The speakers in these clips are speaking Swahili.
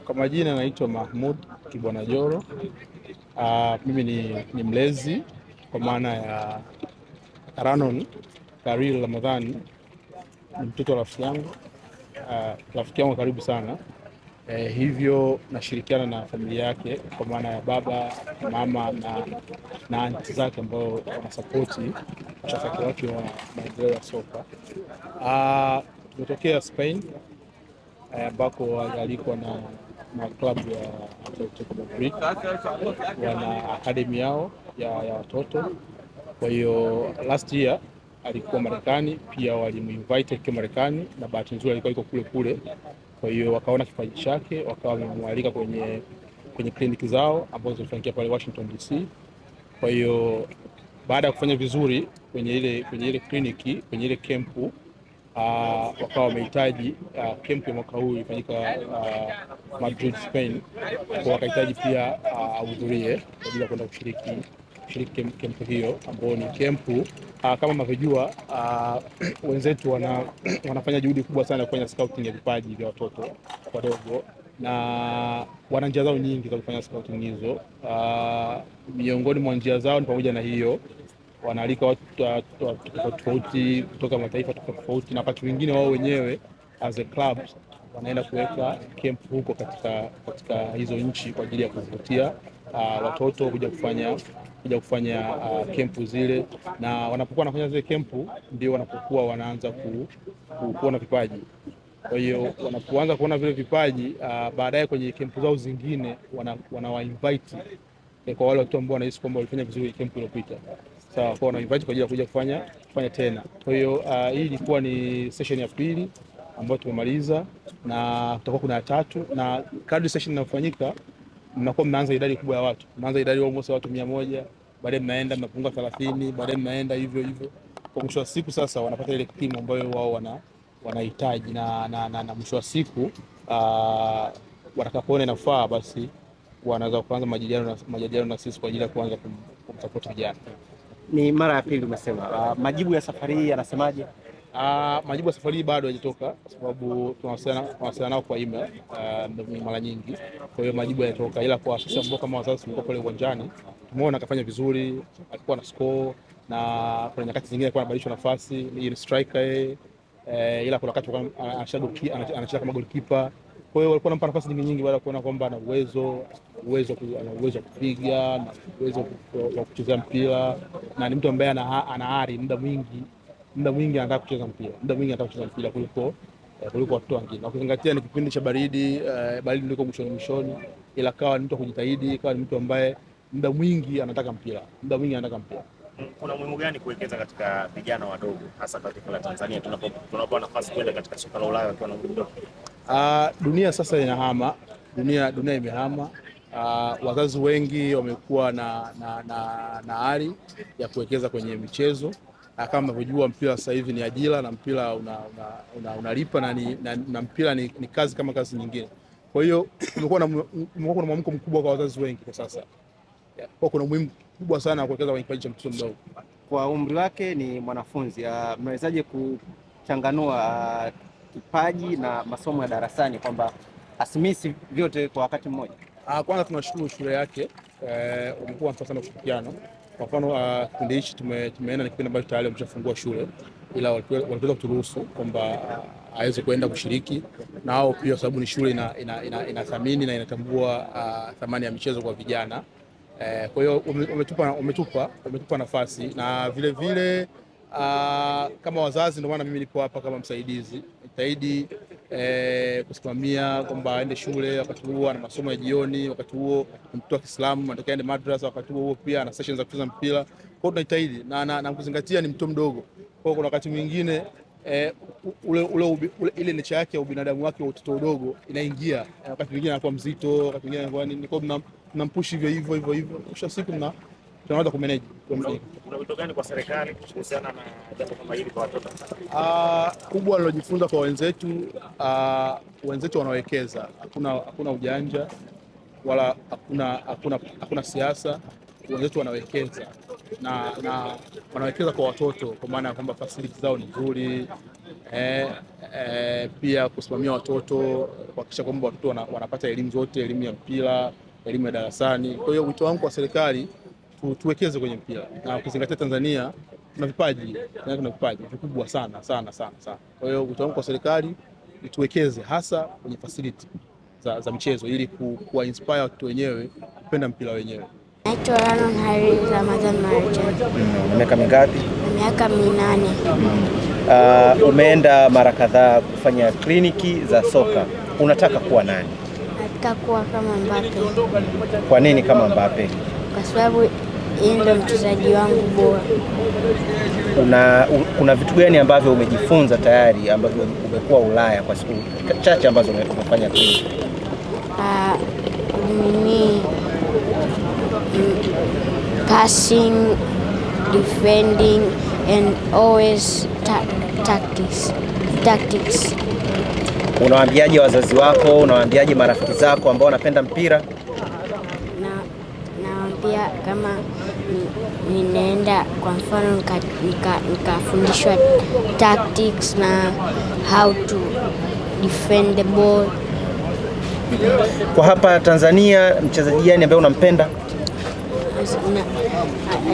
Kwa majina naitwa Mahmud Kibwana Joro. Mimi ni mlezi kwa maana ya Ranon Karil Ramadhani, ni mtoto wa rafiki yangu, rafiki yangu karibu sana. Hivyo nashirikiana na familia yake kwa maana ya baba, mama na anti zake ambao wanasapoti mchakato wake wa maendeleo ya soka. Tumetokea Spain ambako alikwa na klabu ya Atletico Madrid, wana academy yao ya watoto. Kwa hiyo last year alikuwa Marekani, pia walimuinvite kwa Marekani na bahati nzuri alikuwa yuko kule kule. Kwa hiyo wakaona kipaji chake, wakawa wamemwalika kwenye kliniki zao ambazo zilifanyika pale Washington DC. Kwa hiyo baada ya kufanya vizuri kwenye ile kliniki, kwenye ile kempu, wakawa wamehitaji camp ya mwaka huu ifanyika Madrid, Spain. Kwa wakahitaji pia ahudhurie kwa ajili ya kwenda kushiriki camp hiyo, ambayo ni camp kama mnavyojua, wenzetu wanafanya juhudi kubwa sana kufanya scouting ya vipaji vya watoto wadogo, na wana njia zao nyingi za kufanya scouting hizo. Miongoni mwa njia zao ni pamoja na hiyo, wanaalika watu tofauti kutoka mataifa tofauti, na wakati mwingine wao wenyewe as a club wanaenda kuweka camp huko katika hizo nchi kwa ajili ya kuvutia watoto kuja kufanya camp zile, na wanapokuwa wanafanya zile camp ndio wanapokuwa wanaanza kuona vipaji. Kwa hiyo wanapoanza kuona vile vipaji, baadaye kwenye camp zao zingine wanawainvite kwa wale watu ambao wanahisi kwamba walifanya vizuri camp iliyopita. Sawa, kwa invite kwa ajili ya kuja kufanya tena. Kwa hiyo hii ilikuwa ni session ya pili ambayo tumemaliza, na tutakuwa kuna ya tatu, na kadri session inafanyika mnakuwa mnaanza idadi kubwa ya watu. Mnaanza idadi almost watu 100, baadaye mnaenda mnapunga 30, baadaye mnaenda hivyo hivyo. Kwa mwisho wa siku sasa wanapata ile timu ambayo wao wanahitaji, na mwisho wa siku watakapoona inafaa, basi wanaweza kuanza majadiliano na sisi kwa ajili ya kuanza kumsupport vijana. Ni mara ya pili umesema. Majibu ya safari hii yanasemaje? Majibu ya safari hii bado hayajatoka kwa sababu tunawasiliana nao kwa email mara nyingi. Kwa hiyo majibu yanatoka, ila kwa sisi ambao kama wazazi tulikuwa pale uwanjani tumeona akafanya vizuri, alikuwa na score, na kuna nyakati zingine alikuwa anabadilishwa nafasi, ni striker ila kuna wakati anacheza kama goalkeeper. Kwa hiyo walikuwa wanampa nafasi nyingi baada ya kuona kwamba ana uwezo wa kupiga na uwezo wa kucheza mpira, na ni mtu ambaye ana ari, muda mwingi anataka kucheza mpira kuliko watu wengine. Na ukizingatia ni kipindi cha baridi ndiko mwishoni, ila kawa ni mtu kujitahidi, kawa ni mtu ambaye muda mwingi anataka mpira. Kuna muhimu gani kuwekeza katika vijana wadogo, hasa katika Tanzania tunapoona nafasi kwenda katika soka la Ulaya wakiwa na umri mdogo? Dunia sasa inahama, dunia imehama. Wazazi wengi wamekuwa na ari ya kuwekeza kwenye michezo. Kama mnavyojua, mpira sasa hivi ni ajira, na mpira unalipa, na mpira ni kazi kama kazi nyingine. Kwa hiyo kumekuwa na mwamko mkubwa kwa wazazi wengi kwa sasa. Kwa kuna umuhimu kubwa sana kuwekeza kwenye kipaji cha mtoto mdogo. Kwa umri wake ni mwanafunzi, mnawezaje kuchanganua kipaji na masomo ya darasani kwamba asimisi vyote kwa wakati mmoja? Kwanza tunashukuru shule yake, wamekuwa sana ushirikiano. Kwa mfano kipindi hichi tumeenda ni kipindi ambacho tayari wameshafungua shule, ila walikuwa kuturuhusu kwamba aweze kuenda kushiriki na wao pia, sababu ni shule inathamini na inatambua thamani ya michezo kwa vijana. Kwa hiyo umetupa nafasi, na vile kama wazazi, ndio maana mimi nipo hapa kama msaidizi, nitaidi kusimamia kwamba aende shule wakati huo, na masomo ya jioni wakati huo, mtoto wa Kiislamu anataka aende madrasa wakati huo pia, na sessions za kucheza mpira. Kwa hiyo tunajitahidi na kuzingatia ni mtoto mdogo. Kwa hiyo kuna wakati mwingine ile nature yake ya ubinadamu wake wa utoto udogo inaingia, wakati mwingine anakuwa mzito, wakati mwingine anakuwa nini. Kwa hiyo tunampush hivyo, kisha siku tunaweza kumanage. Kuna wito gani kwa serikali kuhusiana na jambo kama hili kwa watoto? Kubwa nilojifunza kwa wenzetu wanawekeza, hakuna ujanja wala hakuna siasa. Wenzetu wanawekeza na wanawekeza kwa watoto, kwa maana ya kwamba facility zao ni nzuri, pia kusimamia watoto, kuhakikisha kwamba watoto wanapata elimu zote, elimu ya mpira, elimu ya darasani. Kwa hiyo wito wangu kwa serikali, tuwekeze kwenye mpira, na ukizingatia Tanzania tuna vipaji vikubwa sana. Kwa hiyo wito wangu kwa serikali, tuwekeze hasa kwenye facility za michezo ili kuwa inspire watu wenyewe kupenda mpira wenyewe. Naitwa Ranon Harry Ramadhan Marjan. Miaka mingapi? Miaka 8. Umeenda mara kadhaa kufanya kliniki za soka. Unataka kuwa nani? Nataka kuwa kama Mbappe. Kwa nini kama Mbappe? Kwa sababu yeye ndio mchezaji wangu bora. Kuna vitu gani ambavyo umejifunza tayari ambavyo umekuwa Ulaya kwa siku chache ambazo umefanya kliniki? Passing, defending and always tactics. Unawaambiaje wazazi wako, unawaambiaje marafiki zako ambao wanapenda mpira? Nawaambia kama ninaenda kwa mfano nikafundishwa tactics na how to defend the ball. Kwa hapa Tanzania mchezaji gani ambaye unampenda?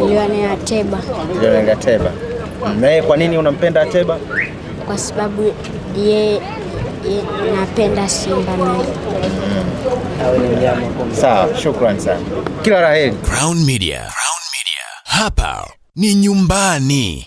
Lionel Ateba. Lionel Ateba. Na kwa nini unampenda Ateba? Kwa sababu yeye napenda Simba mimi. Sawa, shukrani sana. Kila la heri. Crown Media. Hapa ni nyumbani.